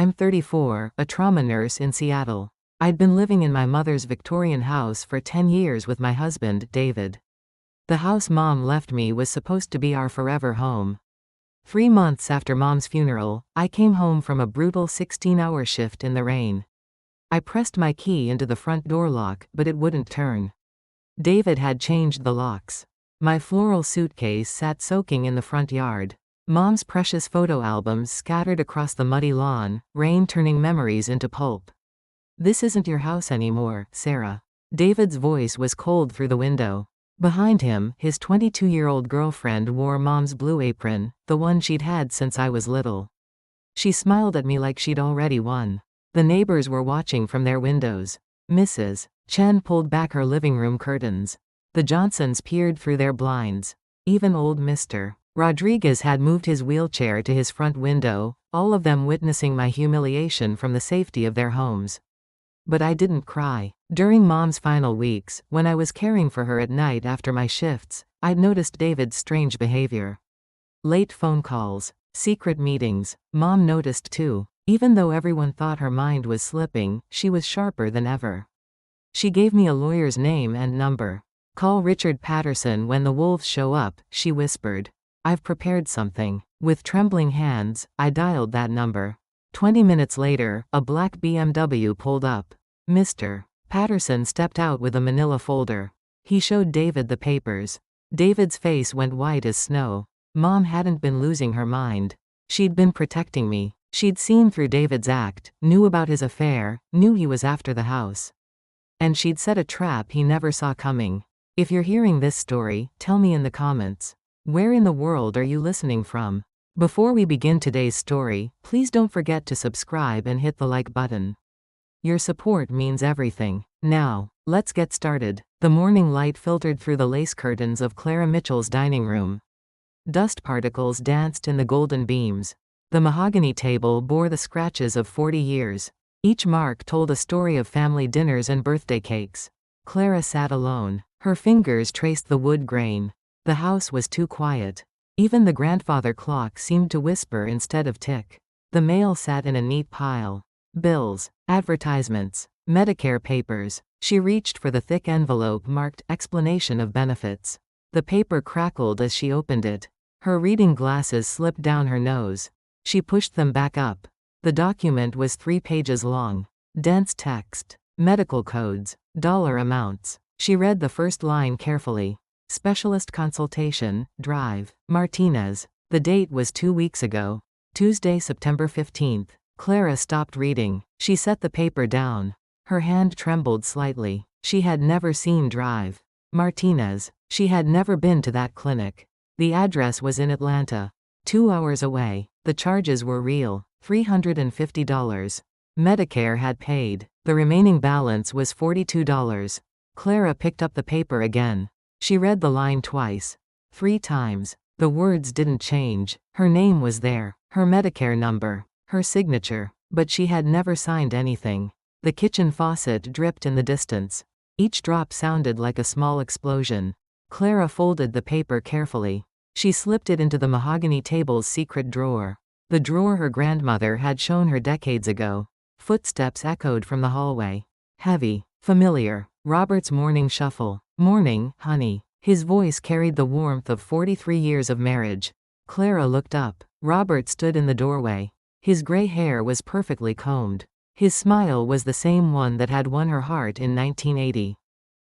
I'm 34, a trauma nurse in Seattle. I'd been living in my mother's Victorian house for 10 years with my husband, David. The house Mom left me was supposed to be our forever home. 3 months after Mom's funeral, I came home from a brutal 16-hour shift in the rain. I pressed my key into the front door lock, but it wouldn't turn. David had changed the locks. My floral suitcase sat soaking in the front yard. Mom's precious photo albums scattered across the muddy lawn, rain turning memories into pulp. "This isn't your house anymore, Sarah." David's voice was cold through the window. Behind him, his 22-year-old girlfriend wore Mom's blue apron, the one she'd had since I was little. She smiled at me like she'd already won. The neighbors were watching from their windows. Mrs. Chen pulled back her living room curtains. The Johnsons peered through their blinds. Even old Mr. Rodriguez had moved his wheelchair to his front window, all of them witnessing my humiliation from the safety of their homes. But I didn't cry. During Mom's final weeks, when I was caring for her at night after my shifts, I'd noticed David's strange behavior. Late phone calls, secret meetings. Mom noticed too. Even though everyone thought her mind was slipping, she was sharper than ever. She gave me a lawyer's name and number. "Call Richard Patterson when the wolves show up," she whispered. "I've prepared something." With trembling hands, I dialed that number. 20 minutes later, a black BMW pulled up. Mr. Patterson stepped out with a manila folder. He showed David the papers. David's face went white as snow. Mom hadn't been losing her mind. She'd been protecting me. She'd seen through David's act, knew about his affair, knew he was after the house. And she'd set a trap he never saw coming. If you're hearing this story, tell me in the comments. Where in the world are you listening from? Before we begin today's story, please don't forget to subscribe and hit the like button. Your support means everything. Now, let's get started. The morning light filtered through the lace curtains of Clara Mitchell's dining room. Dust particles danced in the golden beams. The mahogany table bore the scratches of 40 years. Each mark told a story of family dinners and birthday cakes. Clara sat alone. Her fingers traced the wood grain. The house was too quiet. Even the grandfather clock seemed to whisper instead of tick. The mail sat in a neat pile. Bills, advertisements, Medicare papers. She reached for the thick envelope marked "Explanation of Benefits." The paper crackled as she opened it. Her reading glasses slipped down her nose. She pushed them back up. The document was 3 pages long. Dense text. Medical codes. Dollar amounts. She read the first line carefully. Specialist consultation, Drive, Martinez. The date was 2 weeks ago. Tuesday, September 15th. Clara stopped reading. She set the paper down. Her hand trembled slightly. She had never seen Drive. Martinez. She had never been to that clinic. The address was in Atlanta. 2 hours away. The charges were real. $350. Medicare had paid. The remaining balance was $42. Clara picked up the paper again. She read the line twice. 3 times. The words didn't change. Her name was there. Her Medicare number. Her signature. But she had never signed anything. The kitchen faucet dripped in the distance. Each drop sounded like a small explosion. Clara folded the paper carefully. She slipped it into the mahogany table's secret drawer. The drawer her grandmother had shown her decades ago. Footsteps echoed from the hallway. Heavy. Familiar. Robert's morning shuffle. "Morning, honey." His voice carried the warmth of 43 years of marriage. Clara looked up. Robert stood in the doorway. His gray hair was perfectly combed. His smile was the same one that had won her heart in 1980.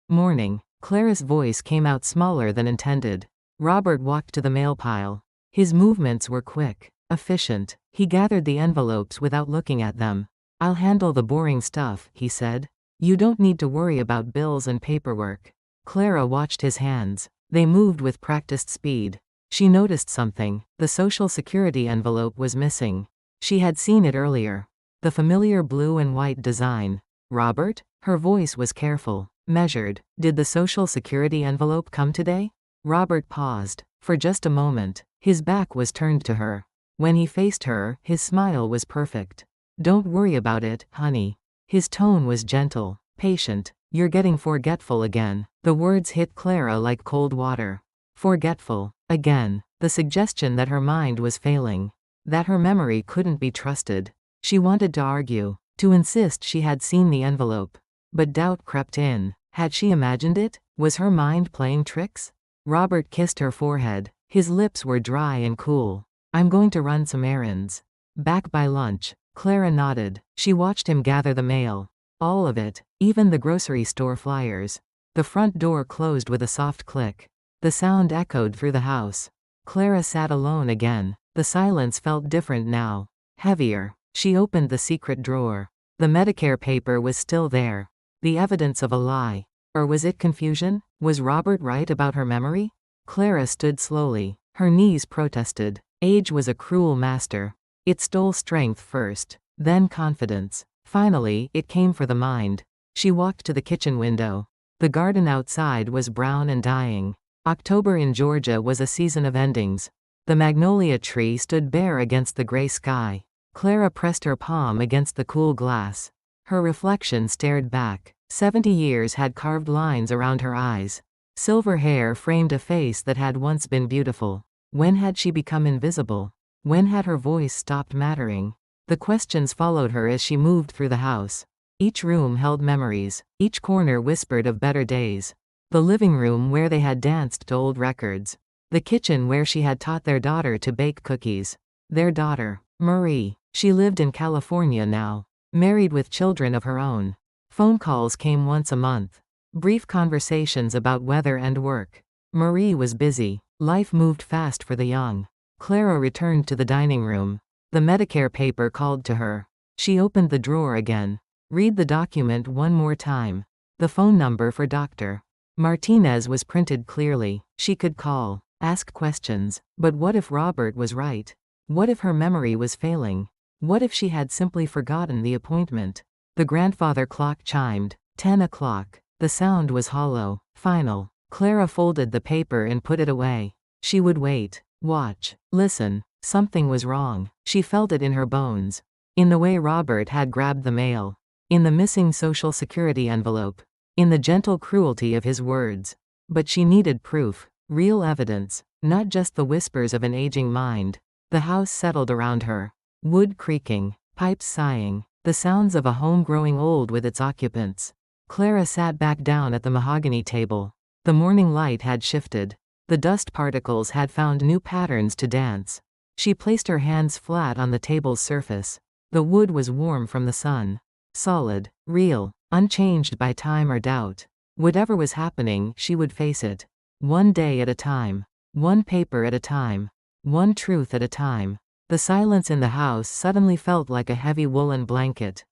"Morning." Clara's voice came out smaller than intended. Robert walked to the mail pile. His movements were quick, efficient. He gathered the envelopes without looking at them. "I'll handle the boring stuff," he said. "You don't need to worry about bills and paperwork." Clara watched his hands. They moved with practiced speed. She noticed something. The Social Security envelope was missing. She had seen it earlier. The familiar blue and white design. "Robert?" Her voice was careful, measured. "Did the Social Security envelope come today?" Robert paused. For just a moment, his back was turned to her. When he faced her, his smile was perfect. "Don't worry about it, honey." His tone was gentle, patient. "You're getting forgetful again." The words hit Clara like cold water. Forgetful. Again. The suggestion that her mind was failing. That her memory couldn't be trusted. She wanted to argue, to insist she had seen the envelope. But doubt crept in. Had she imagined it? Was her mind playing tricks? Robert kissed her forehead. His lips were dry and cool. I'm going to run some errands. Back by lunch. Clara nodded. She watched him gather the mail. All of it, even the grocery store flyers. The front door closed with a soft click. The sound echoed through the house. Clara sat alone again. The silence felt different now. Heavier. She opened the secret drawer. The Medicare paper was still there. The evidence of a lie. Or was it confusion? Was Robert right about her memory? Clara stood slowly. Her knees protested. Age was a cruel master. It stole strength first, then confidence. Finally, it came for the mind. She walked to the kitchen window. The garden outside was brown and dying. October in Georgia was a season of endings. The magnolia tree stood bare against the gray sky. Clara pressed her palm against the cool glass. Her reflection stared back. 70 years had carved lines around her eyes. Silver hair framed a face that had once been beautiful. When had she become invisible? When had her voice stopped mattering? The questions followed her as she moved through the house. Each room held memories. Each corner whispered of better days. The living room where they had danced to old records. The kitchen where she had taught their daughter to bake cookies. Their daughter, Marie. She lived in California now. Married with children of her own. Phone calls came once a month. Brief conversations about weather and work. Marie was busy. Life moved fast for the young. Clara returned to the dining room. The Medicare paper called to her. She opened the drawer again. Read the document one more time. The phone number for Dr. Martinez was printed clearly. She could call, ask questions. But what if Robert was right? What if her memory was failing? What if she had simply forgotten the appointment? The grandfather clock chimed. 10 o'clock. The sound was hollow, final. Clara folded the paper and put it away. She would wait, watch, listen. Something was wrong. She felt it in her bones. In the way Robert had grabbed the mail. In the missing Social Security envelope. In the gentle cruelty of his words. But she needed proof. Real evidence. Not just the whispers of an aging mind. The house settled around her. Wood creaking. Pipes sighing. The sounds of a home growing old with its occupants. Clara sat back down at the mahogany table. The morning light had shifted. The dust particles had found new patterns to dance. She placed her hands flat on the table's surface. The wood was warm from the sun. Solid, real, unchanged by time or doubt. Whatever was happening, she would face it. One day at a time. One paper at a time. One truth at a time. The silence in the house suddenly felt like a heavy woolen blanket.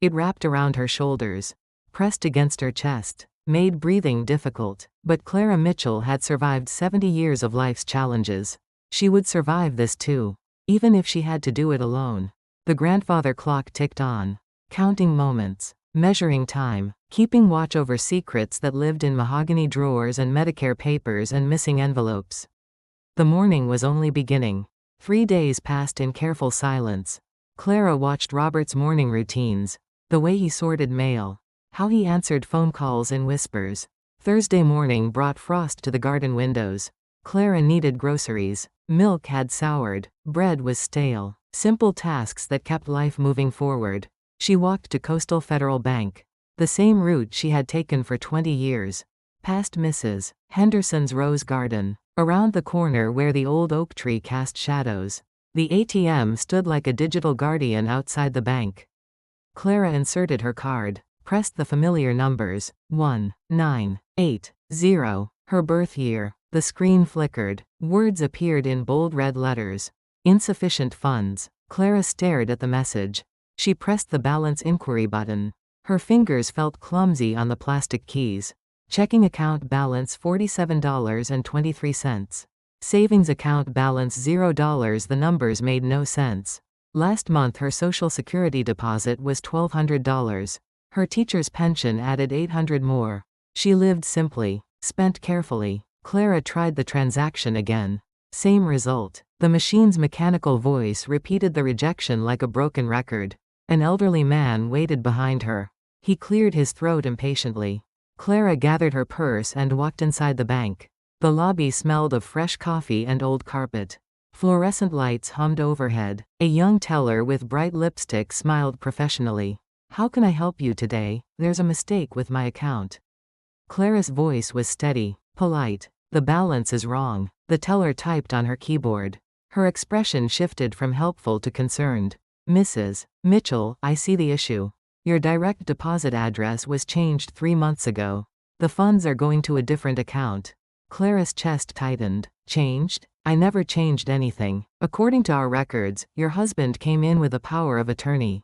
It wrapped around her shoulders. Pressed against her chest. Made breathing difficult. But Clara Mitchell had survived 70 years of life's challenges. She would survive this too. Even if she had to do it alone. The grandfather clock ticked on. Counting moments. Measuring time. Keeping watch over secrets that lived in mahogany drawers and Medicare papers and missing envelopes. The morning was only beginning. 3 days passed in careful silence. Clara watched Robert's morning routines. The way he sorted mail. How he answered phone calls in whispers. Thursday morning brought frost to the garden windows. Clara needed groceries. Milk had soured. Bread was stale. Simple tasks that kept life moving forward. She walked to Coastal Federal Bank. The same route she had taken for 20 years. Past Mrs. Henderson's rose garden. Around the corner where the old oak tree cast shadows. The ATM stood like a digital guardian outside the bank. Clara inserted her card. Pressed the familiar numbers. 1980. Her birth year. The screen flickered. Words appeared in bold red letters. Insufficient funds. Clara stared at the message. She pressed the balance inquiry button. Her fingers felt clumsy on the plastic keys. Checking account balance $47.23. Savings account balance $0. The numbers made no sense. Last month her Social Security deposit was $1,200. Her teacher's pension added $800 more. She lived simply. Spent carefully. Clara tried the transaction again. Same result. The machine's mechanical voice repeated the rejection like a broken record. An elderly man waited behind her. He cleared his throat impatiently. Clara gathered her purse and walked inside the bank. The lobby smelled of fresh coffee and old carpet. Fluorescent lights hummed overhead. A young teller with bright lipstick smiled professionally. "How can I help you today? There's a mistake with my account." Clara's voice was steady, polite. "The balance is wrong." The teller typed on her keyboard. Her expression shifted from helpful to concerned. "Mrs. Mitchell, I see the issue. Your direct deposit address was changed 3 months ago. The funds are going to a different account." Clara's chest tightened. "Changed? I never changed anything. According to our records, your husband came in with a power of attorney.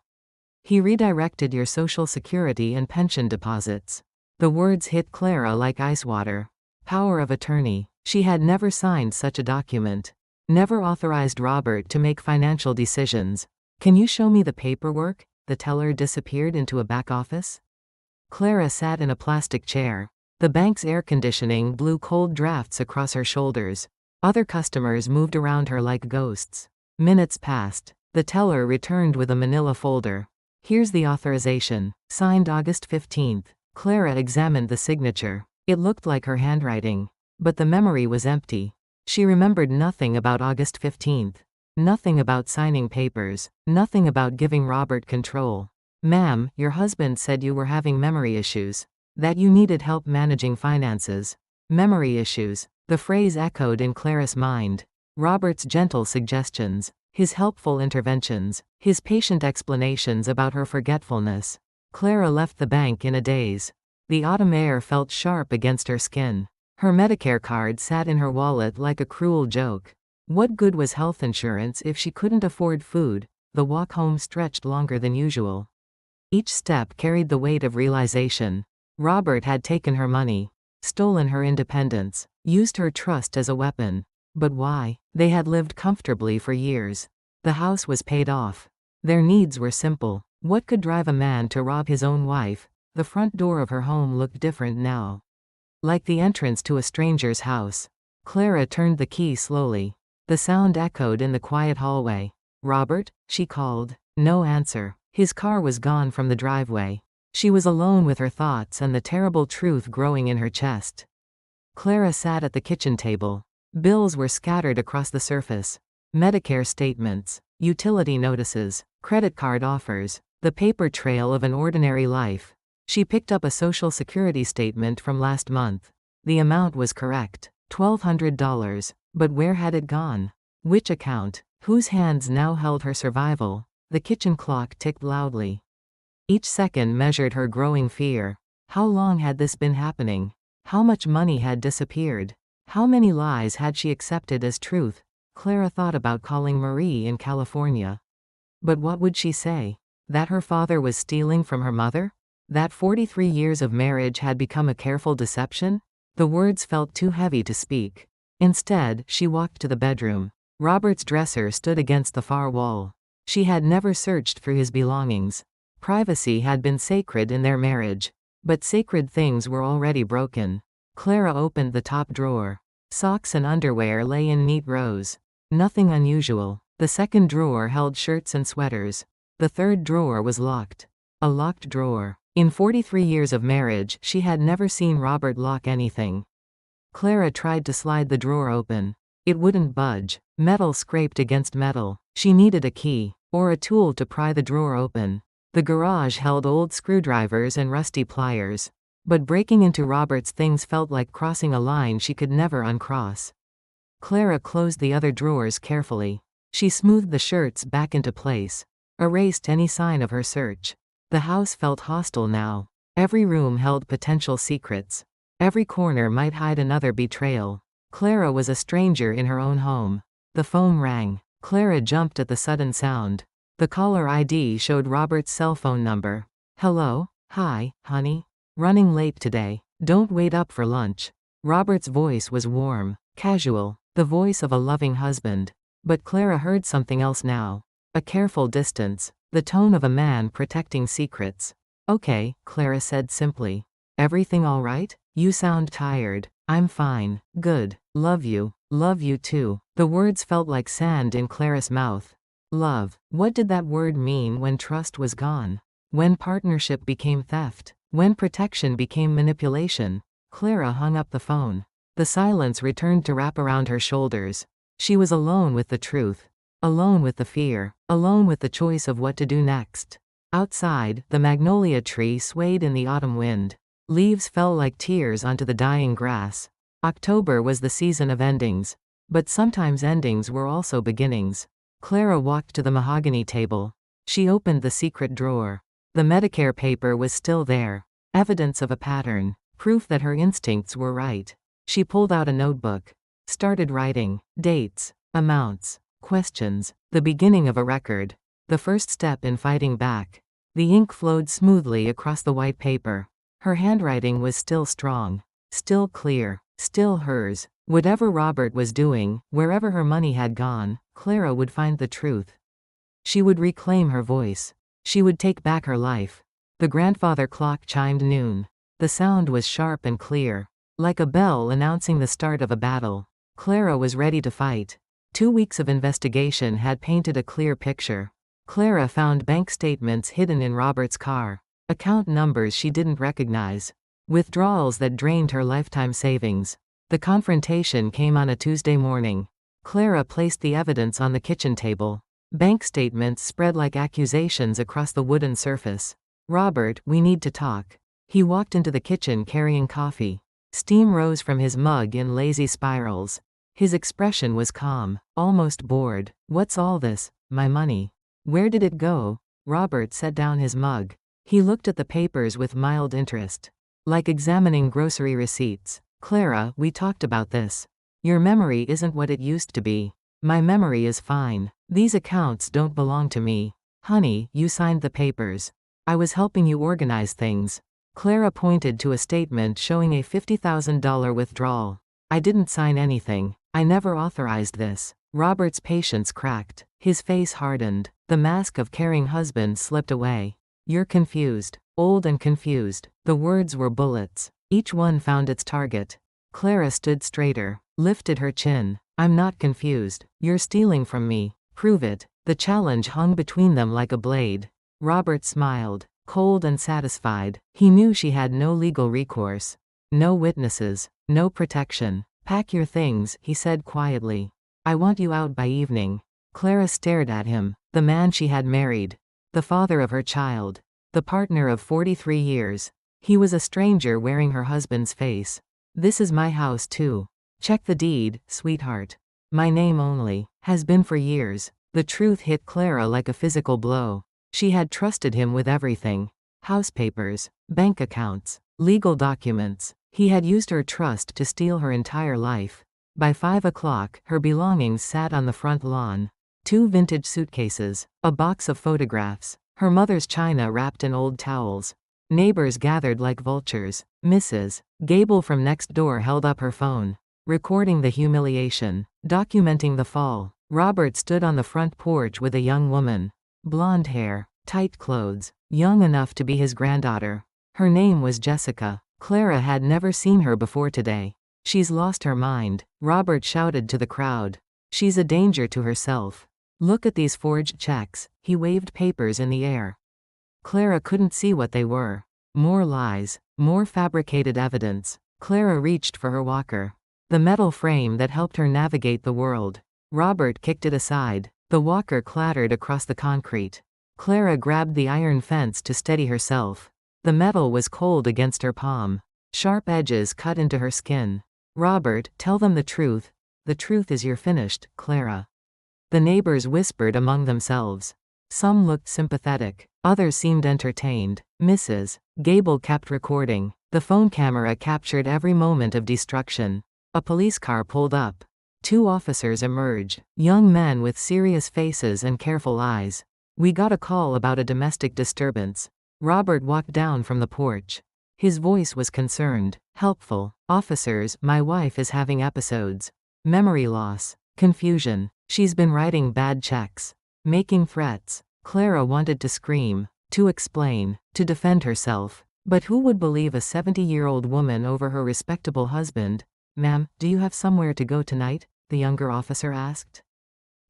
He redirected your Social Security and pension deposits." The words hit Clara like ice water. Power of attorney. She had never signed such a document. Never authorized Robert to make financial decisions. "Can you show me the paperwork?" The teller disappeared into a back office. Clara sat in a plastic chair. The bank's air conditioning blew cold drafts across her shoulders. Other customers moved around her like ghosts. Minutes passed. The teller returned with a manila folder. "Here's the authorization. Signed August 15th. Clara examined the signature. It looked like her handwriting. But the memory was empty. She remembered nothing about August 15th. Nothing about signing papers. Nothing about giving Robert control. "Ma'am, your husband said you were having memory issues. That you needed help managing finances." Memory issues. The phrase echoed in Clara's mind. Robert's gentle suggestions. His helpful interventions. His patient explanations about her forgetfulness. Clara left the bank in a daze. The autumn air felt sharp against her skin. Her Medicare card sat in her wallet like a cruel joke. What good was health insurance if she couldn't afford food? The walk home stretched longer than usual. Each step carried the weight of realization. Robert had taken her money. Stolen her independence. Used her trust as a weapon. But why? They had lived comfortably for years. The house was paid off. Their needs were simple. What could drive a man to rob his own wife? The front door of her home looked different now. Like the entrance to a stranger's house. Clara turned the key slowly. The sound echoed in the quiet hallway. "Robert?" she called. No answer. His car was gone from the driveway. She was alone with her thoughts and the terrible truth growing in her chest. Clara sat at the kitchen table. Bills were scattered across the surface. Medicare statements, utility notices, credit card offers, the paper trail of an ordinary life. She picked up a Social Security statement from last month. The amount was correct. $1,200. But where had it gone? Which account? Whose hands now held her survival? The kitchen clock ticked loudly. Each second measured her growing fear. How long had this been happening? How much money had disappeared? How many lies had she accepted as truth? Clara thought about calling Marie in California. But what would she say? That her father was stealing from her mother? That 43 years of marriage had become a careful deception? The words felt too heavy to speak. Instead, she walked to the bedroom. Robert's dresser stood against the far wall. She had never searched for his belongings. Privacy had been sacred in their marriage. But sacred things were already broken. Clara opened the top drawer. Socks and underwear lay in neat rows. Nothing unusual. The second drawer held shirts and sweaters. The third drawer was locked. A locked drawer. In 43 years of marriage, she had never seen Robert lock anything. Clara tried to slide the drawer open. It wouldn't budge. Metal scraped against metal. She needed a key, or a tool to pry the drawer open. The garage held old screwdrivers and rusty pliers. But breaking into Robert's things felt like crossing a line she could never uncross. Clara closed the other drawers carefully. She smoothed the shirts back into place. Erased any sign of her search. The house felt hostile now. Every room held potential secrets. Every corner might hide another betrayal. Clara was a stranger in her own home. The phone rang. Clara jumped at the sudden sound. The caller ID showed Robert's cell phone number. "Hello? Hi, honey. Running late today. Don't wait up for lunch." Robert's voice was warm, casual, the voice of a loving husband. But Clara heard something else now. A careful distance. The tone of a man protecting secrets. "Okay," Clara said simply. "Everything all right? You sound tired." "I'm fine. Good. Love you. Love you too." The words felt like sand in Clara's mouth. Love. What did that word mean when trust was gone? When partnership became theft? When protection became manipulation? Clara hung up the phone. The silence returned to wrap around her shoulders. She was alone with the truth. Alone with the fear. Alone with the choice of what to do next. Outside, the magnolia tree swayed in the autumn wind. Leaves fell like tears onto the dying grass. October was the season of endings. But sometimes endings were also beginnings. Clara walked to the mahogany table. She opened the secret drawer. The Medicare paper was still there. Evidence of a pattern. Proof that her instincts were right. She pulled out a notebook. Started writing. Dates. Amounts. Questions. The beginning of a record. The first step in fighting back. The ink flowed smoothly across the white paper. Her handwriting was still strong. Still clear. Still hers. Whatever Robert was doing, wherever her money had gone, Clara would find the truth. She would reclaim her voice. She would take back her life. The grandfather clock chimed noon. The sound was sharp and clear. Like a bell announcing the start of a battle. Clara was ready to fight. 2 weeks of investigation had painted a clear picture. Clara found bank statements hidden in Robert's car. Account numbers she didn't recognize. Withdrawals that drained her lifetime savings. The confrontation came on a Tuesday morning. Clara placed the evidence on the kitchen table. Bank statements spread like accusations across the wooden surface. Robert, we need to talk. He walked into the kitchen carrying coffee. Steam rose from his mug in lazy spirals. His expression was calm, almost bored. What's all this? My money. Where did it go? Robert set down his mug. He looked at the papers with mild interest. Like examining grocery receipts. Clara, we talked about this. Your memory isn't what it used to be. My memory is fine. These accounts don't belong to me. Honey, you signed the papers. I was helping you organize things. Clara pointed to a statement showing a $50,000 withdrawal. I didn't sign anything. I never authorized this. Robert's patience cracked. His face hardened. The mask of caring husband slipped away. You're confused. Old and confused. The words were bullets. Each one found its target. Clara stood straighter, lifted her chin. I'm not confused. You're stealing from me. Prove it. The challenge hung between them like a blade. Robert smiled, cold and satisfied. He knew she had no legal recourse. No witnesses. No protection. Pack your things, he said quietly. I want you out by evening. Clara stared at him, the man she had married. The father of her child. The partner of 43 years. He was a stranger wearing her husband's face. This is my house too. Check the deed, sweetheart. My name only. Has been for years. The truth hit Clara like a physical blow. She had trusted him with everything. House papers, bank accounts, legal documents. He had used her trust to steal her entire life. By 5 o'clock, her belongings sat on the front lawn. 2 vintage suitcases, a box of photographs, her mother's china wrapped in old towels. Neighbors gathered like vultures. Mrs. Gable from next door held up her phone, recording the humiliation, documenting the fall. Robert stood on the front porch with a young woman. Blonde hair, tight clothes, young enough to be his granddaughter. Her name was Jessica. Clara had never seen her before today. She's lost her mind, Robert shouted to the crowd. She's a danger to herself. Look at these forged checks. He waved papers in the air. Clara couldn't see what they were. More lies, more fabricated evidence. Clara reached for her walker. The metal frame that helped her navigate the world. Robert kicked it aside. The walker clattered across the concrete. Clara grabbed the iron fence to steady herself. The metal was cold against her palm. Sharp edges cut into her skin. Robert, tell them the truth. The truth is you're finished, Clara. The neighbors whispered among themselves. Some looked sympathetic. Others seemed entertained. Mrs. Gable kept recording. The phone camera captured every moment of destruction. A police car pulled up. 2 officers emerged. Young men with serious faces and careful eyes. We got a call about a domestic disturbance. Robert walked down from the porch. His voice was concerned, helpful. Officers, my wife is having episodes. Memory loss. Confusion. She's been writing bad checks. Making threats. Clara wanted to scream, to explain, to defend herself. But who would believe a 70-year-old woman over her respectable husband? Ma'am, do you have somewhere to go tonight? The younger officer asked.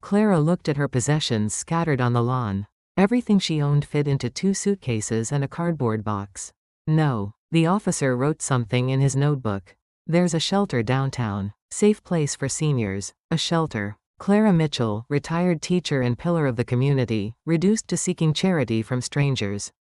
Clara looked at her possessions scattered on the lawn. Everything she owned fit into 2 suitcases and a cardboard box. No. The officer wrote something in his notebook. There's a shelter downtown. Safe place for seniors. A shelter. Clara Mitchell, retired teacher and pillar of the community, reduced to seeking charity from strangers.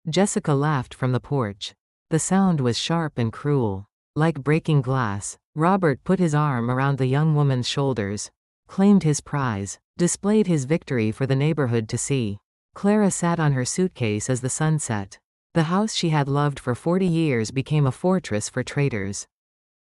Jessica laughed from the porch. The sound was sharp and cruel. Like breaking glass. Robert put his arm around the young woman's shoulders. Claimed his prize. Displayed his victory for the neighborhood to see. Clara sat on her suitcase as the sun set. The house she had loved for 40 years became a fortress for traitors.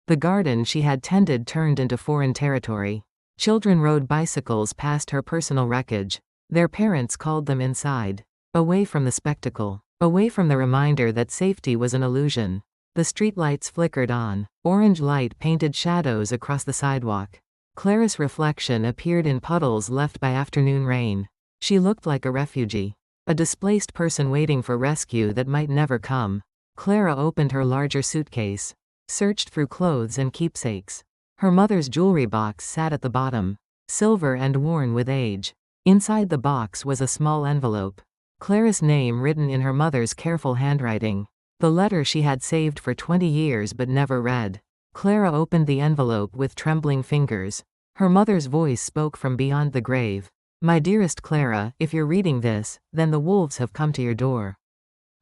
The garden she had tended turned into foreign territory. Children rode bicycles past her personal wreckage. Their parents called them inside. Away from the spectacle. Away from the reminder that safety was an illusion. The streetlights flickered on. Orange light painted shadows across the sidewalk. Clara's reflection appeared in puddles left by afternoon rain. She looked like a refugee. A displaced person waiting for rescue that might never come. Clara opened her larger suitcase. Searched through clothes and keepsakes. Her mother's jewelry box sat at the bottom. Silver and worn with age. Inside the box was a small envelope. Clara's name written in her mother's careful handwriting. The letter she had saved for 20 years but never read. Clara opened the envelope with trembling fingers. Her mother's voice spoke from beyond the grave. My dearest Clara, if you're reading this, then the wolves have come to your door.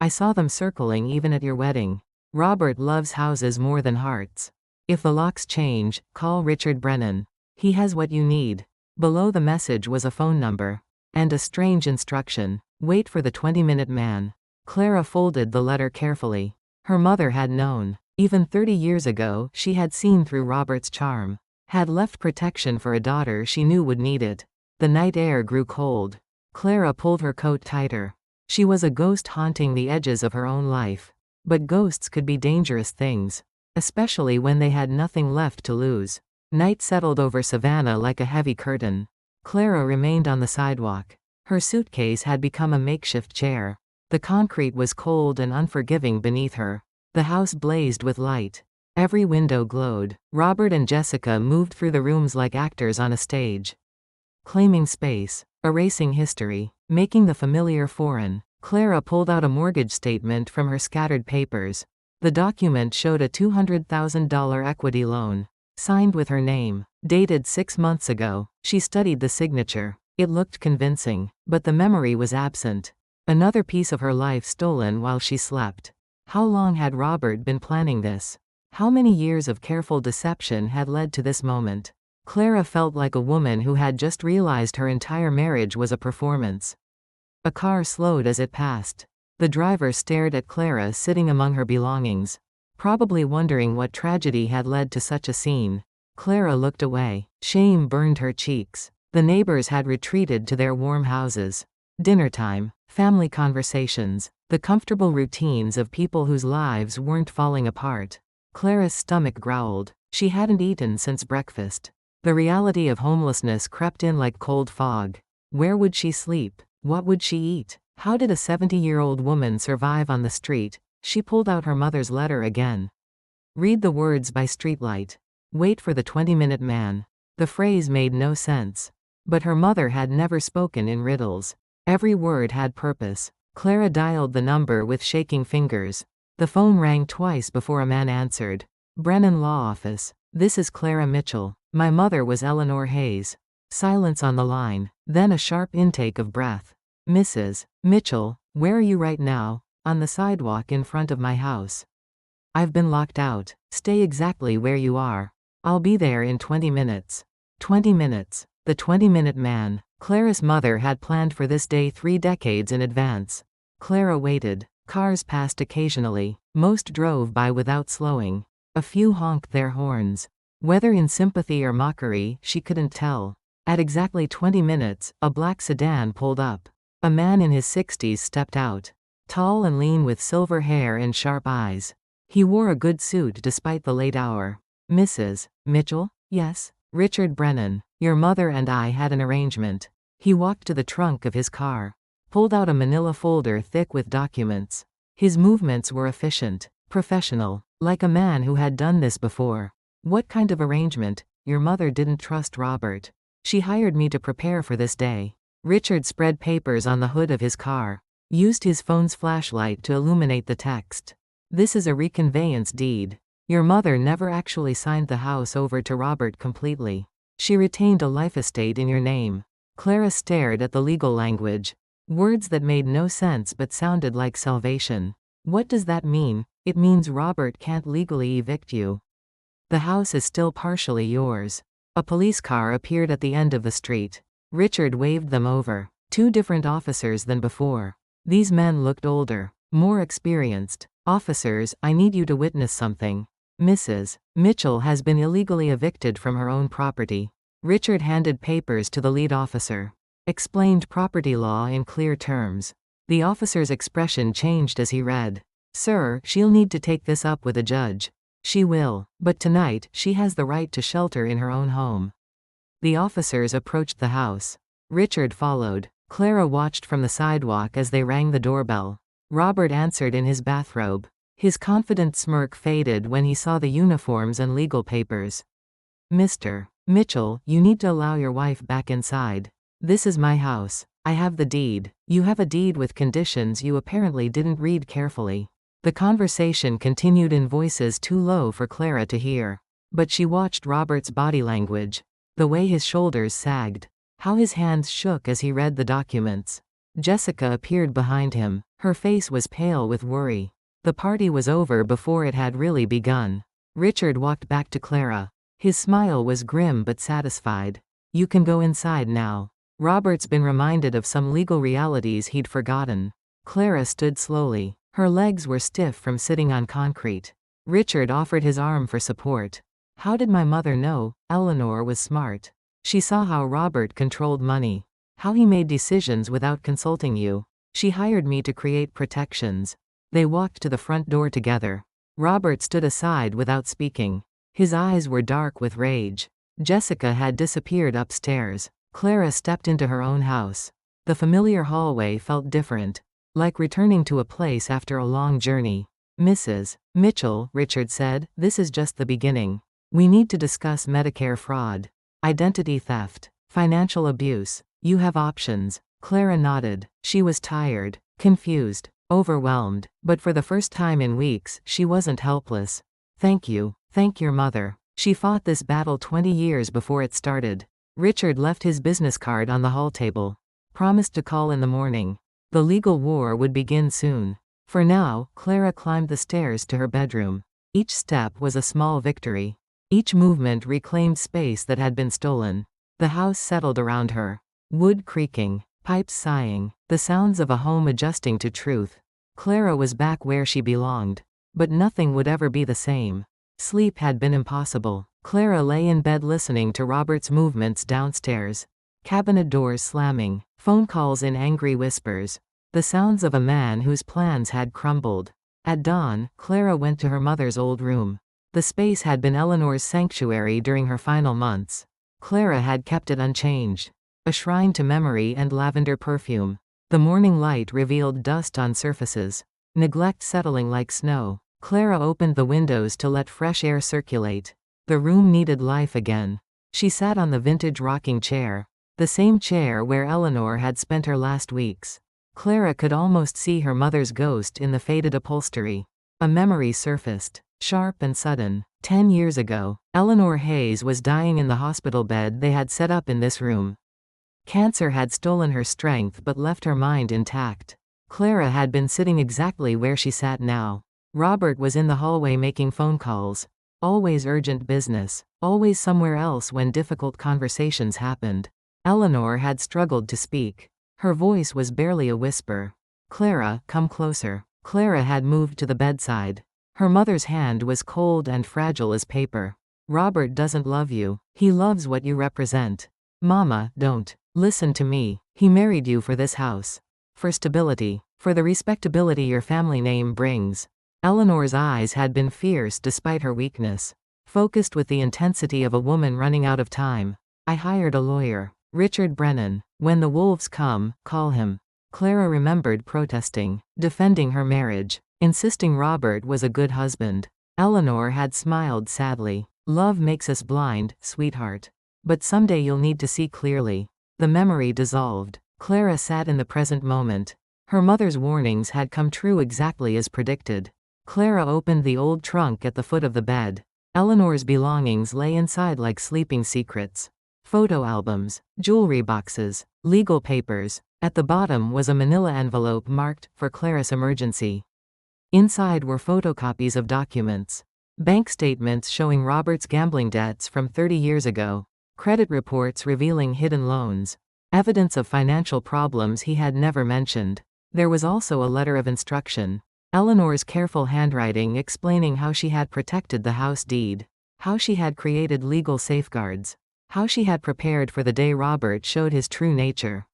I saw them circling even at your wedding. Robert loves houses more than hearts. If the locks change, call Richard Brennan. He has what you need. Below the message was a phone number. And a strange instruction. Wait for the 20-minute man. Clara folded the letter carefully. Her mother had known. Even 30 years ago, she had seen through Robert's charm. Had left protection for a daughter she knew would need it. The night air grew cold. Clara pulled her coat tighter. She was a ghost haunting the edges of her own life. But ghosts could be dangerous things. Especially when they had nothing left to lose. Night settled over Savannah like a heavy curtain. Clara remained on the sidewalk. Her suitcase had become a makeshift chair. The concrete was cold and unforgiving beneath her. The house blazed with light. Every window glowed. Robert and Jessica moved through the rooms like actors on a stage. Claiming space. Erasing history. Making the familiar foreign. Clara pulled out a mortgage statement from her scattered papers. The document showed a $200,000 equity loan. Signed with her name. Dated 6 months ago. She studied the signature. It looked convincing. But the memory was absent. Another piece of her life stolen while she slept. How long had Robert been planning this? How many years of careful deception had led to this moment? Clara felt like a woman who had just realized her entire marriage was a performance. A car slowed as it passed. The driver stared at Clara sitting among her belongings. Probably wondering what tragedy had led to such a scene. Clara looked away. Shame burned her cheeks. The neighbors had retreated to their warm houses. Dinner time. Family conversations. The comfortable routines of people whose lives weren't falling apart. Clara's stomach growled. She hadn't eaten since breakfast. The reality of homelessness crept in like cold fog. Where would she sleep? What would she eat? How did a 70-year-old woman survive on the street? She pulled out her mother's letter again. Read the words by streetlight. Wait for the 20-minute man. The phrase made no sense. But her mother had never spoken in riddles. Every word had purpose. Clara dialed the number with shaking fingers. The phone rang twice before a man answered. Brennan Law Office. This is Clara Mitchell. My mother was Eleanor Hayes. Silence on the line. Then a sharp intake of breath. Mrs. Mitchell, where are you right now? On the sidewalk in front of my house. I've been locked out. Stay exactly where you are. I'll be there in 20 minutes. 20 minutes. The 20-minute man. Clara's mother had planned for this day 3 decades in advance. Clara waited. Cars passed occasionally. Most drove by without slowing. A few honked their horns. Whether in sympathy or mockery, she couldn't tell. At exactly 20 minutes, a black sedan pulled up. A man in his 60s stepped out. Tall and lean with silver hair and sharp eyes. He wore a good suit despite the late hour. Mrs. Mitchell? Yes. Richard Brennan. Your mother and I had an arrangement. He walked to the trunk of his car. Pulled out a manila folder thick with documents. His movements were efficient. Professional. Like a man who had done this before. What kind of arrangement? Your mother didn't trust Robert. She hired me to prepare for this day. Richard spread papers on the hood of his car. Used his phone's flashlight to illuminate the text. This is a reconveyance deed. Your mother never actually signed the house over to Robert completely. She retained a life estate in your name. Clara stared at the legal language. Words that made no sense but sounded like salvation. What does that mean? It means Robert can't legally evict you. The house is still partially yours. A police car appeared at the end of the street. Richard waved them over. 2 different officers than before. These men looked older, more experienced. Officers, I need you to witness something. Mrs. Mitchell has been illegally evicted from her own property. Richard handed papers to the lead officer. Explained property law in clear terms. The officer's expression changed as he read. Sir, she'll need to take this up with a judge. She will, but tonight, she has the right to shelter in her own home. The officers approached the house. Richard followed. Clara watched from the sidewalk as they rang the doorbell. Robert answered in his bathrobe. His confident smirk faded when he saw the uniforms and legal papers. Mr. Mitchell, you need to allow your wife back inside. This is my house. I have the deed. You have a deed with conditions you apparently didn't read carefully. The conversation continued in voices too low for Clara to hear. But she watched Robert's body language. The way his shoulders sagged. How his hands shook as he read the documents. Jessica appeared behind him. Her face was pale with worry. The party was over before it had really begun. Richard walked back to Clara. His smile was grim but satisfied. You can go inside now. Robert's been reminded of some legal realities he'd forgotten. Clara stood slowly. Her legs were stiff from sitting on concrete. Richard offered his arm for support. How did my mother know? Eleanor was smart. She saw how Robert controlled money. How he made decisions without consulting you. She hired me to create protections. They walked to the front door together. Robert stood aside without speaking. His eyes were dark with rage. Jessica had disappeared upstairs. Clara stepped into her own house. The familiar hallway felt different, like returning to a place after a long journey. Mrs. Mitchell, Richard said, this is just the beginning. We need to discuss Medicare fraud, identity theft, financial abuse. You have options. Clara nodded. She was tired, confused, overwhelmed, but for the first time in weeks, she wasn't helpless. Thank you. Thank your mother. She fought this battle 20 years before it started. Richard left his business card on the hall table. Promised to call in the morning. The legal war would begin soon. For now, Clara climbed the stairs to her bedroom. Each step was a small victory. Each movement reclaimed space that had been stolen. The house settled around her. Wood creaking, pipes sighing, the sounds of a home adjusting to truth. Clara was back where she belonged. But nothing would ever be the same. Sleep had been impossible. Clara lay in bed listening to Robert's movements downstairs. Cabinet doors slamming, phone calls in angry whispers. The sounds of a man whose plans had crumbled. At dawn, Clara went to her mother's old room. The space had been Eleanor's sanctuary during her final months. Clara had kept it unchanged. A shrine to memory and lavender perfume. The morning light revealed dust on surfaces. Neglect settling like snow. Clara opened the windows to let fresh air circulate. The room needed life again. She sat on the vintage rocking chair. The same chair where Eleanor had spent her last weeks. Clara could almost see her mother's ghost in the faded upholstery. A memory surfaced, sharp and sudden. 10 years ago, Eleanor Hayes was dying in the hospital bed they had set up in this room. Cancer had stolen her strength but left her mind intact. Clara had been sitting exactly where she sat now. Robert was in the hallway making phone calls. Always urgent business, always somewhere else when difficult conversations happened. Eleanor had struggled to speak. Her voice was barely a whisper. Clara, come closer. Clara had moved to the bedside. Her mother's hand was cold and fragile as paper. Robert doesn't love you. He loves what you represent. Mama, don't. Listen to me. He married you for this house. For stability. For the respectability your family name brings. Eleanor's eyes had been fierce despite her weakness. Focused with the intensity of a woman running out of time. I hired a lawyer. Richard Brennan. When the wolves come, call him. Clara remembered protesting, defending her marriage, insisting Robert was a good husband. Eleanor had smiled sadly. Love makes us blind, sweetheart. But someday you'll need to see clearly. The memory dissolved. Clara sat in the present moment. Her mother's warnings had come true exactly as predicted. Clara opened the old trunk at the foot of the bed. Eleanor's belongings lay inside like sleeping secrets. Photo albums, jewelry boxes, legal papers. At the bottom was a manila envelope marked, "For Clara's emergency." Inside were photocopies of documents. Bank statements showing Robert's gambling debts from 30 years ago. Credit reports revealing hidden loans. Evidence of financial problems he had never mentioned. There was also a letter of instruction. Eleanor's careful handwriting explaining how she had protected the house deed. How she had created legal safeguards. How she had prepared for the day Robert showed his true nature.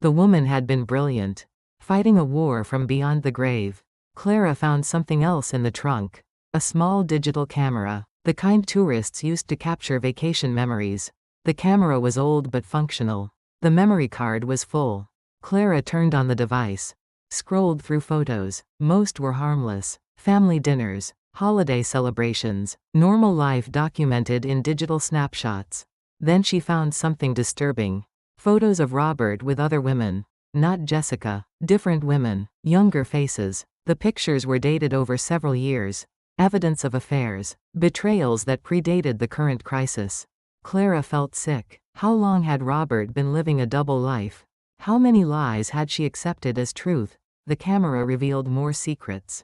The woman had been brilliant. Fighting a war from beyond the grave. Clara found something else in the trunk. A small digital camera. The kind tourists used to capture vacation memories. The camera was old but functional. The memory card was full. Clara turned on the device. Scrolled through photos. Most were harmless. Family dinners. Holiday celebrations. Normal life documented in digital snapshots. Then she found something disturbing. Photos of Robert with other women. Not Jessica. Different women. Younger faces. The pictures were dated over several years. Evidence of affairs. Betrayals that predated the current crisis. Clara felt sick. How long had Robert been living a double life? How many lies had she accepted as truth? The camera revealed more secrets.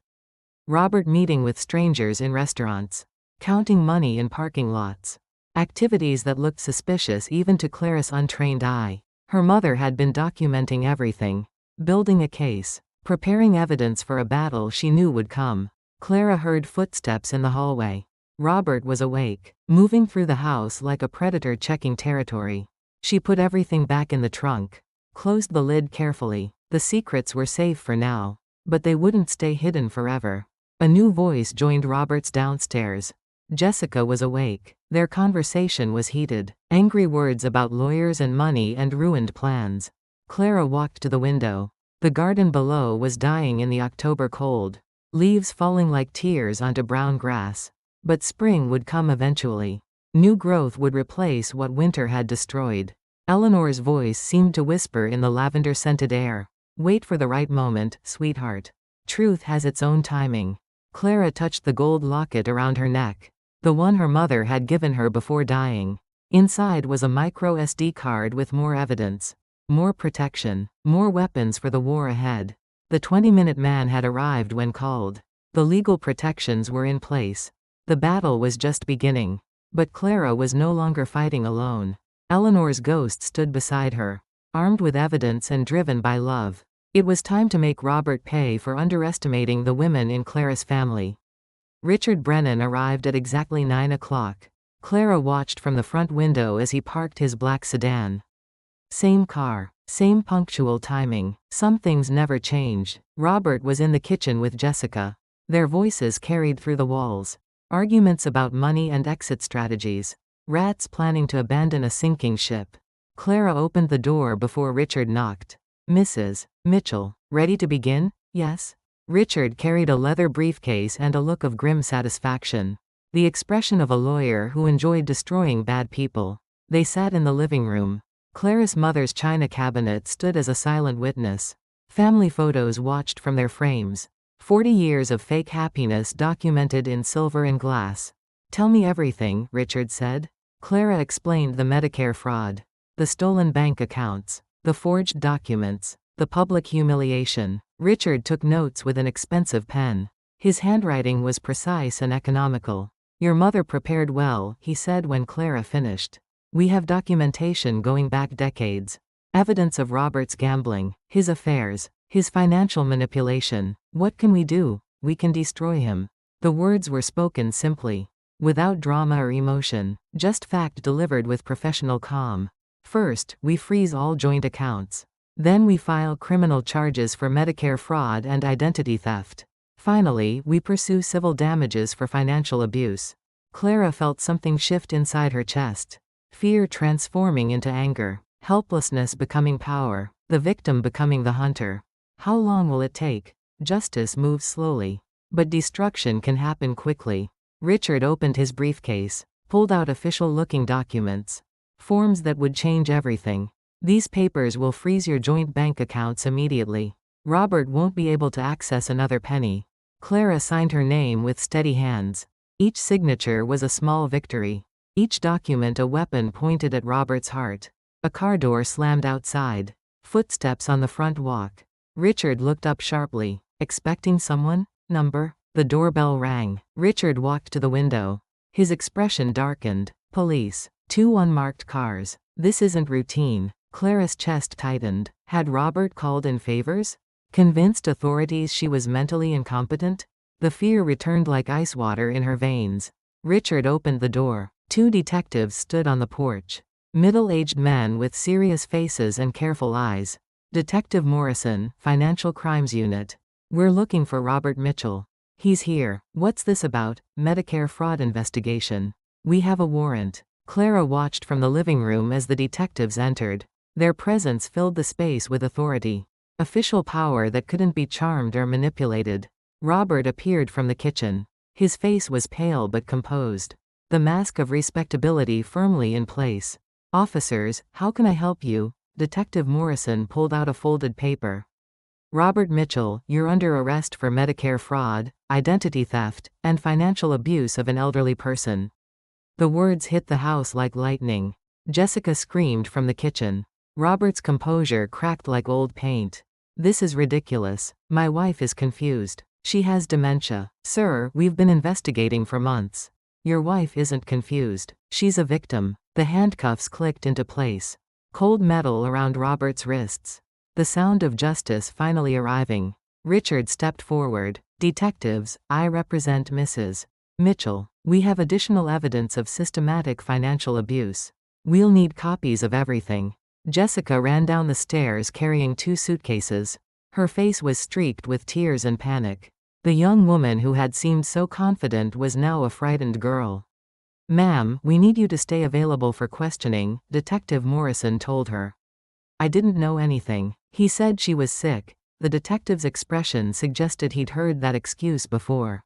Robert meeting with strangers in restaurants. Counting money in parking lots. Activities that looked suspicious even to Clara's untrained eye. Her mother had been documenting everything. Building a case. Preparing evidence for a battle she knew would come. Clara heard footsteps in the hallway. Robert was awake, moving through the house like a predator checking territory. She put everything back in the trunk. Closed the lid carefully. The secrets were safe for now. But they wouldn't stay hidden forever. A new voice joined Robert's downstairs. Jessica was awake. Their conversation was heated. Angry words about lawyers and money and ruined plans. Clara walked to the window. The garden below was dying in the October cold. Leaves falling like tears onto brown grass. But spring would come eventually. New growth would replace what winter had destroyed. Eleanor's voice seemed to whisper in the lavender-scented air. Wait for the right moment, sweetheart. Truth has its own timing. Clara touched the gold locket around her neck. The one her mother had given her before dying. Inside was a micro SD card with more evidence. More protection. More weapons for the war ahead. The 20-minute man had arrived when called. The legal protections were in place. The battle was just beginning. But Clara was no longer fighting alone. Eleanor's ghost stood beside her. Armed with evidence and driven by love. It was time to make Robert pay for underestimating the women in Clara's family. Richard Brennan arrived at exactly 9 o'clock. Clara watched from the front window as he parked his black sedan. Same car. Same punctual timing. Some things never changed. Robert was in the kitchen with Jessica. Their voices carried through the walls. Arguments about money and exit strategies. Rats planning to abandon a sinking ship. Clara opened the door before Richard knocked. "Mrs. Mitchell, ready to begin?" "Yes." Richard carried a leather briefcase and a look of grim satisfaction. The expression of a lawyer who enjoyed destroying bad people. They sat in the living room. Clara's mother's china cabinet stood as a silent witness. Family photos watched from their frames. 40 years of fake happiness documented in silver and glass. "Tell me everything," Richard said. Clara explained the Medicare fraud. The stolen bank accounts. The forged documents. The public humiliation. Richard took notes with an expensive pen. His handwriting was precise and economical. "Your mother prepared well," he said when Clara finished. "We have documentation going back decades. Evidence of Robert's gambling, his affairs, his financial manipulation. What can we do? We can destroy him." The words were spoken simply. Without drama or emotion. Just fact delivered with professional calm. "First, we freeze all joint accounts. Then we file criminal charges for Medicare fraud and identity theft. Finally, we pursue civil damages for financial abuse." Clara felt something shift inside her chest. Fear transforming into anger. Helplessness becoming power. The victim becoming the hunter. How long will it take? Justice moves slowly. But destruction can happen quickly. Richard opened his briefcase. Pulled out official-looking documents. Forms that would change everything. "These papers will freeze your joint bank accounts immediately. Robert won't be able to access another penny." Clara signed her name with steady hands. Each signature was a small victory. Each document a weapon pointed at Robert's heart. A car door slammed outside. Footsteps on the front walk. Richard looked up sharply. Expecting someone? Number? The doorbell rang. Richard walked to the window. His expression darkened. Police. 2 unmarked cars. This isn't routine. Clara's chest tightened. Had Robert called in favors? Convinced authorities she was mentally incompetent? The fear returned like ice water in her veins. Richard opened the door. 2 detectives stood on the porch. Middle-aged men with serious faces and careful eyes. Detective Morrison, Financial Crimes Unit. We're looking for Robert Mitchell. He's here. What's this about? Medicare fraud investigation. We have a warrant. Clara watched from the living room as the detectives entered. Their presence filled the space with authority. Official power that couldn't be charmed or manipulated. Robert appeared from the kitchen. His face was pale but composed. The mask of respectability firmly in place. Officers, how can I help you? Detective Morrison pulled out a folded paper. Robert Mitchell, you're under arrest for Medicare fraud, identity theft, and financial abuse of an elderly person. The words hit the house like lightning. Jessica screamed from the kitchen. Robert's composure cracked like old paint. This is ridiculous. My wife is confused. She has dementia. Sir, we've been investigating for months. Your wife isn't confused. She's a victim. The handcuffs clicked into place. Cold metal around Robert's wrists. The sound of justice finally arriving. Richard stepped forward. Detectives, I represent Mrs. Mitchell. We have additional evidence of systematic financial abuse. We'll need copies of everything. Jessica ran down the stairs carrying 2 suitcases. Her face was streaked with tears and panic. The young woman who had seemed so confident was now a frightened girl. Ma'am, we need you to stay available for questioning, Detective Morrison told her. I didn't know anything. He said she was sick. The detective's expression suggested he'd heard that excuse before.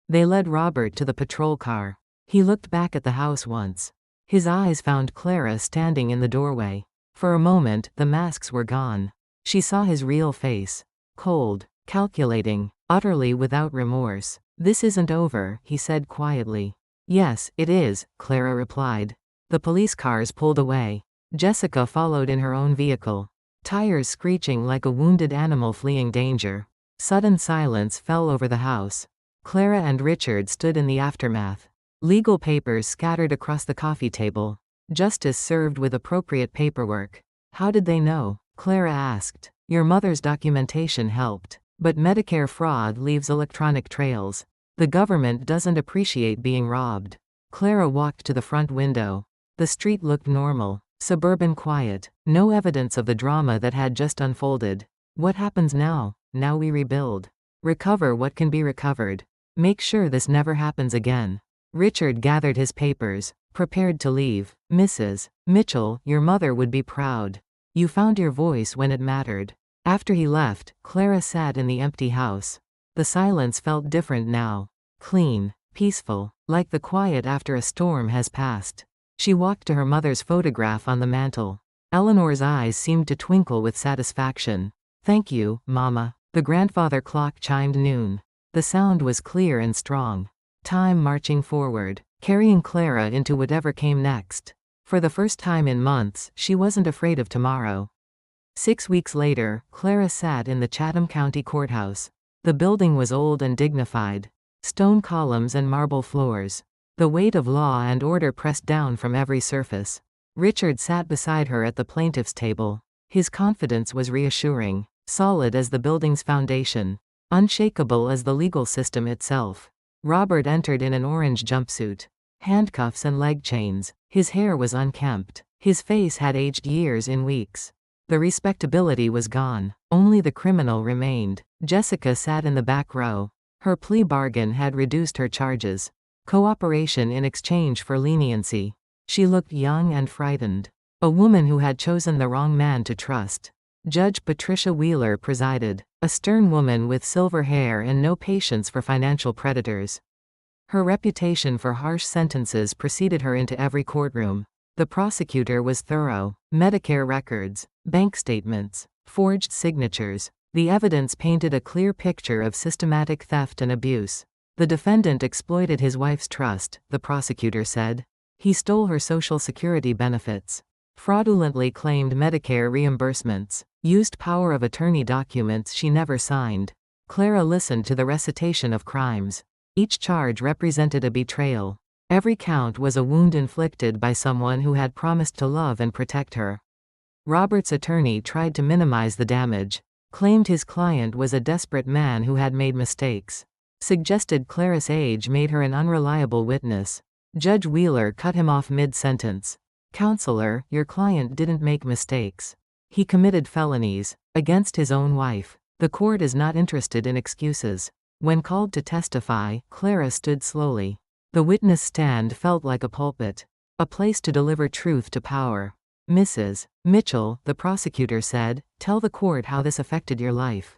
They led Robert to the patrol car. He looked back at the house once. His eyes found Clara standing in the doorway. For a moment, the masks were gone. She saw his real face. Cold, calculating, utterly without remorse. This isn't over, he said quietly. Yes, it is, Clara replied. The police cars pulled away. Jessica followed in her own vehicle. Tires screeching like a wounded animal fleeing danger. Sudden silence fell over the house. Clara and Richard stood in the aftermath. Legal papers scattered across the coffee table. Justice served with appropriate paperwork. How did they know? Clara asked. Your mother's documentation helped. But Medicare fraud leaves electronic trails. The government doesn't appreciate being robbed. Clara walked to the front window. The street looked normal. Suburban quiet. No evidence of the drama that had just unfolded. What happens now? Now we rebuild. Recover what can be recovered. Make sure this never happens again. Richard gathered his papers, prepared to leave. Mrs. Mitchell, your mother would be proud. You found your voice when it mattered. After he left, Clara sat in the empty house. The silence felt different now. Clean, peaceful, like the quiet after a storm has passed. She walked to her mother's photograph on the mantel. Eleanor's eyes seemed to twinkle with satisfaction. Thank you, Mama. The grandfather clock chimed noon. The sound was clear and strong. Time marching forward, carrying Clara into whatever came next. For the first time in months, she wasn't afraid of tomorrow. 6 weeks later, Clara sat in the Chatham County Courthouse. The building was old and dignified. Stone columns and marble floors. The weight of law and order pressed down from every surface. Richard sat beside her at the plaintiff's table. His confidence was reassuring, solid as the building's foundation, unshakable as the legal system itself. Robert entered in an orange jumpsuit. Handcuffs and leg chains. His hair was unkempt. His face had aged years in weeks. The respectability was gone. Only the criminal remained. Jessica sat in the back row. Her plea bargain had reduced her charges. Cooperation in exchange for leniency. She looked young and frightened. A woman who had chosen the wrong man to trust. Judge Patricia Wheeler presided, a stern woman with silver hair and no patience for financial predators. Her reputation for harsh sentences preceded her into every courtroom. The prosecutor was thorough. Medicare records, bank statements, forged signatures. The evidence painted a clear picture of systematic theft and abuse. The defendant exploited his wife's trust, the prosecutor said. He stole her Social Security benefits, fraudulently claimed Medicare reimbursements, used power of attorney documents she never signed. Clara listened to the recitation of crimes. Each charge represented a betrayal. Every count was a wound inflicted by someone who had promised to love and protect her. Robert's attorney tried to minimize the damage, claimed his client was a desperate man who had made mistakes, suggested Clara's age made her an unreliable witness. Judge Wheeler cut him off mid-sentence. "Counselor, your client didn't make mistakes. He committed felonies against his own wife. The court is not interested in excuses." When called to testify, Clara stood slowly. The witness stand felt like a pulpit, a place to deliver truth to power. "Mrs. Mitchell," the prosecutor said, "tell the court how this affected your life."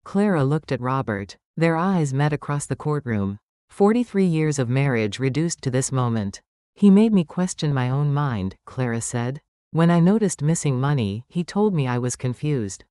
Clara looked at Robert. Their eyes met across the courtroom. 43 years of marriage reduced to this moment. "He made me question my own mind," Clara said. "When I noticed missing money, he told me I was confused.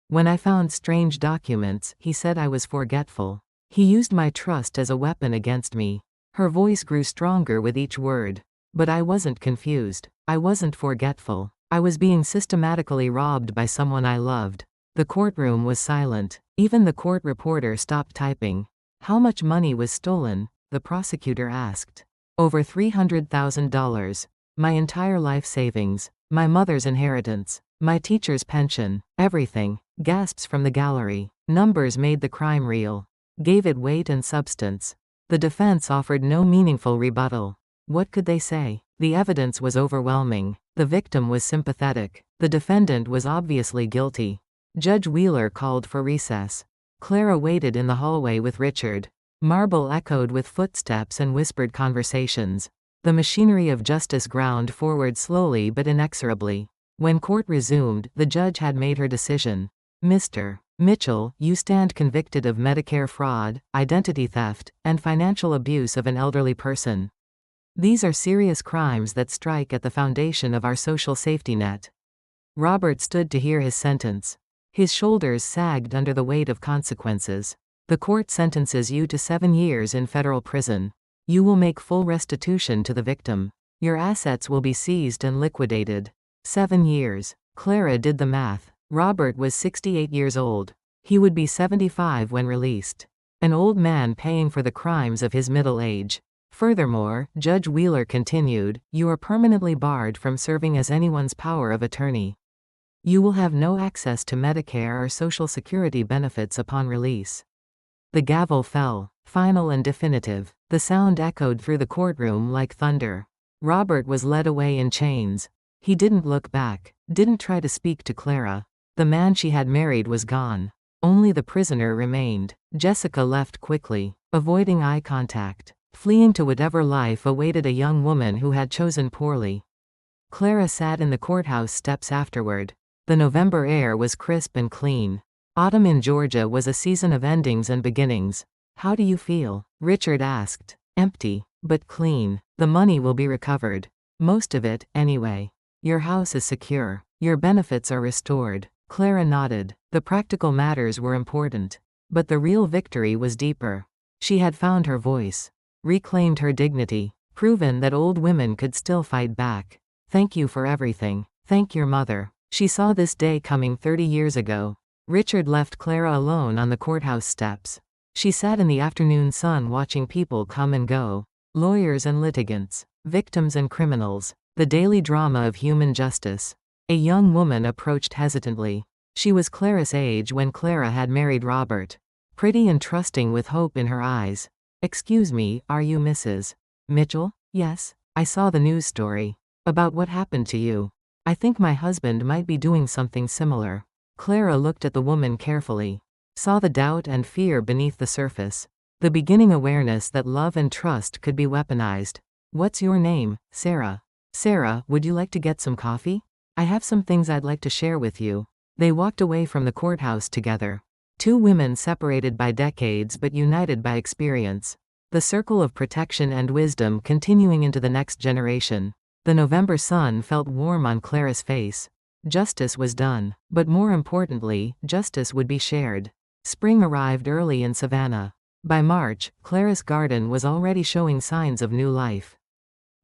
When I found strange documents, he said I was forgetful. He used my trust as a weapon against me." Her voice grew stronger with each word. "But I wasn't confused. I wasn't forgetful. I was being systematically robbed by someone I loved." The courtroom was silent. Even the court reporter stopped typing. "How much money was stolen?" the prosecutor asked. "Over $300,000. My entire life savings. My mother's inheritance. My teacher's pension. Everything." Gasps from the gallery. Numbers made the crime real, gave it weight and substance. The defense offered no meaningful rebuttal. What could they say? The evidence was overwhelming. The victim was sympathetic. The defendant was obviously guilty. Judge Wheeler called for recess. Clara waited in the hallway with Richard. Marble echoed with footsteps and whispered conversations. The machinery of justice ground forward slowly but inexorably. When court resumed, the judge had made her decision. "Mr. Mitchell, you stand convicted of Medicare fraud, identity theft, and financial abuse of an elderly person. These are serious crimes that strike at the foundation of our social safety net." Robert stood to hear his sentence. His shoulders sagged under the weight of consequences. "The court sentences you to 7 years in federal prison. You will make full restitution to the victim. Your assets will be seized and liquidated." 7 years. Clara did the math. Robert was 68 years old. He would be 75 when released. An old man paying for the crimes of his middle age. Furthermore, Judge Wheeler continued, "You are permanently barred from serving as anyone's power of attorney. You will have no access to Medicare or Social Security benefits upon release." The gavel fell, final and definitive. The sound echoed through the courtroom like thunder. Robert was led away in chains. He didn't look back, didn't try to speak to Clara. The man she had married was gone. Only the prisoner remained. Jessica left quickly, avoiding eye contact, fleeing to whatever life awaited a young woman who had chosen poorly. Clara sat in the courthouse steps afterward. The November air was crisp and clean. Autumn in Georgia was a season of endings and beginnings. "How do you feel?" Richard asked. "Empty, but clean. The money will be recovered. Most of it, anyway. Your house is secure. Your benefits are restored." Clara nodded. The practical matters were important. But the real victory was deeper. She had found her voice, reclaimed her dignity, proven that old women could still fight back. "Thank you for everything. Thank your mother." She saw this day coming 30 years ago. Richard left Clara alone on the courthouse steps. She sat in the afternoon sun watching people come and go. Lawyers and litigants, victims and criminals, the daily drama of human justice. A young woman approached hesitantly. She was Clara's age when Clara had married Robert. Pretty and trusting with hope in her eyes. "Excuse me, are you Mrs. Mitchell?" "Yes. I saw the news story. About what happened to you. I think my husband might be doing something similar." Clara looked at the woman carefully. Saw the doubt and fear beneath the surface. The beginning awareness that love and trust could be weaponized. "What's your name?" "Sarah." "Sarah, would you like to get some coffee? I have some things I'd like to share with you." They walked away from the courthouse together. Two women separated by decades but united by experience. The circle of protection and wisdom continuing into the next generation. The November sun felt warm on Clara's face. Justice was done. But more importantly, justice would be shared. Spring arrived early in Savannah. By March, Clara's garden was already showing signs of new life.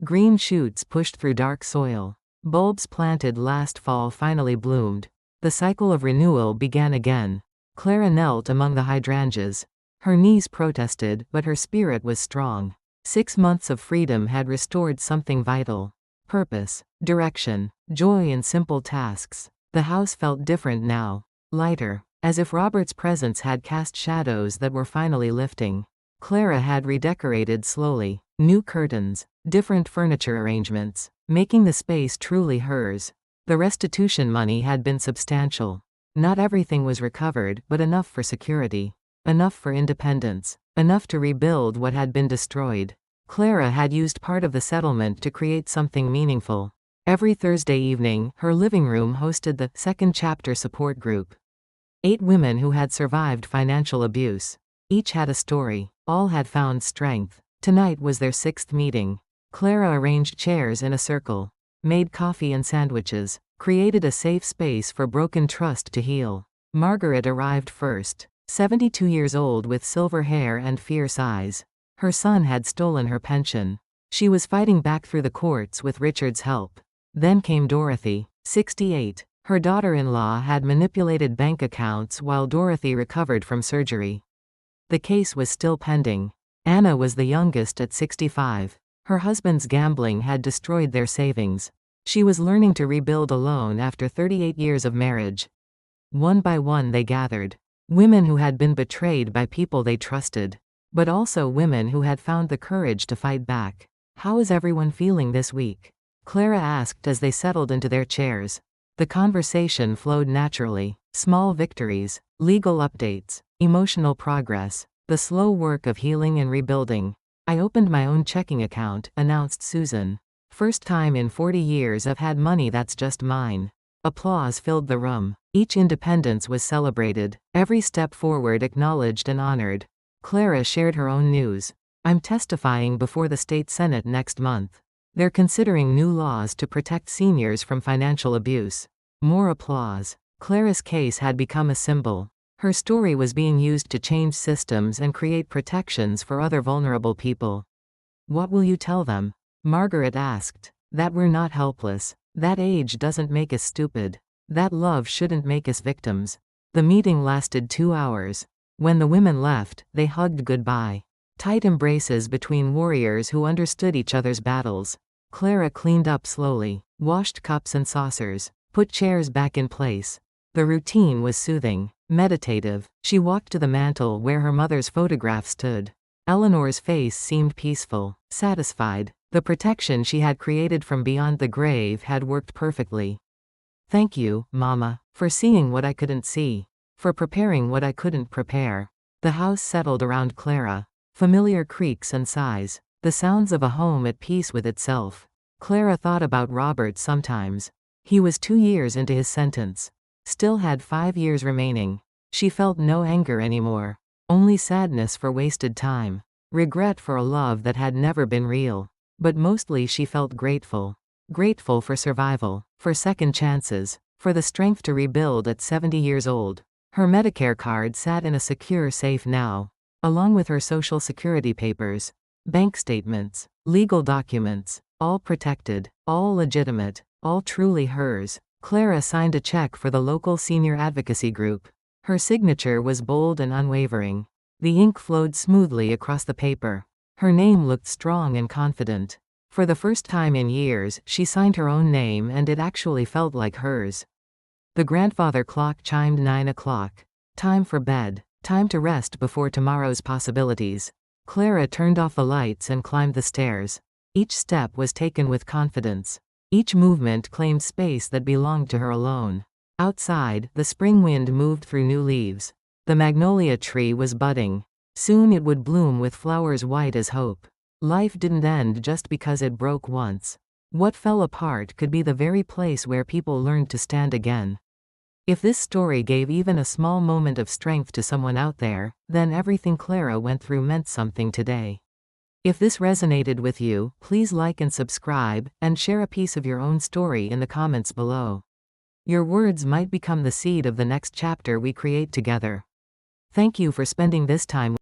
Green shoots pushed through dark soil. Bulbs planted last fall finally bloomed. The cycle of renewal began again. Clara knelt among the hydrangeas. Her knees protested, but her spirit was strong. 6 months of freedom had restored something vital. Purpose, direction, joy in simple tasks. The house felt different now. Lighter, as if Robert's presence had cast shadows that were finally lifting. Clara had redecorated slowly. New curtains, different furniture arrangements, making the space truly hers. The restitution money had been substantial. Not everything was recovered, but enough for security. Enough for independence. Enough to rebuild what had been destroyed. Clara had used part of the settlement to create something meaningful. Every Thursday evening, her living room hosted the second chapter support group. 8 women who had survived financial abuse. Each had a story. All had found strength. Tonight was their 6th meeting. Clara arranged chairs in a circle, made coffee and sandwiches, created a safe space for broken trust to heal. Margaret arrived first, 72 years old with silver hair and fierce eyes. Her son had stolen her pension. She was fighting back through the courts with Richard's help. Then came Dorothy, 68. Her daughter-in-law had manipulated bank accounts while Dorothy recovered from surgery. The case was still pending. Anna was the youngest at 65. Her husband's gambling had destroyed their savings. She was learning to rebuild alone after 38 years of marriage. One by one they gathered. Women who had been betrayed by people they trusted. But also women who had found the courage to fight back. "How is everyone feeling this week?" Clara asked as they settled into their chairs. The conversation flowed naturally. Small victories, legal updates, emotional progress, the slow work of healing and rebuilding. "I opened my own checking account," announced Susan. "First time in 40 years I've had money that's just mine." Applause filled the room. Each independence was celebrated. Every step forward acknowledged and honored. Clara shared her own news. "I'm testifying before the state senate next month. They're considering new laws to protect seniors from financial abuse." More applause. Clara's case had become a symbol. Her story was being used to change systems and create protections for other vulnerable people. "What will you tell them?" Margaret asked. "That we're not helpless. That age doesn't make us stupid. That love shouldn't make us victims." The meeting lasted 2 hours. When the women left, they hugged goodbye. Tight embraces between warriors who understood each other's battles. Clara cleaned up slowly, washed cups and saucers, put chairs back in place. The routine was soothing, meditative. She walked to the mantel where her mother's photograph stood. Eleanor's face seemed peaceful, satisfied. The protection she had created from beyond the grave had worked perfectly. "Thank you, Mama, for seeing what I couldn't see. For preparing what I couldn't prepare." The house settled around Clara. Familiar creaks and sighs. The sounds of a home at peace with itself. Clara thought about Robert sometimes. He was 2 years into his sentence. Still had 5 years remaining. She felt no anger anymore. Only sadness for wasted time. Regret for a love that had never been real. But mostly she felt grateful. Grateful for survival, for second chances, for the strength to rebuild at 70 years old. Her Medicare card sat in a secure safe now, along with her Social Security papers, bank statements, legal documents, all protected, all legitimate, all truly hers. Clara signed a check for the local senior advocacy group. Her signature was bold and unwavering. The ink flowed smoothly across the paper. Her name looked strong and confident. For the first time in years, she signed her own name and it actually felt like hers. The grandfather clock chimed 9 o'clock. Time for bed. Time to rest before tomorrow's possibilities. Clara turned off the lights and climbed the stairs. Each step was taken with confidence. Each movement claimed space that belonged to her alone. Outside, the spring wind moved through new leaves. The magnolia tree was budding. Soon it would bloom with flowers white as hope. Life didn't end just because it broke once. What fell apart could be the very place where people learned to stand again. If this story gave even a small moment of strength to someone out there, then everything Clara went through meant something today. If this resonated with you, please like and subscribe, and share a piece of your own story in the comments below. Your words might become the seed of the next chapter we create together. Thank you for spending this time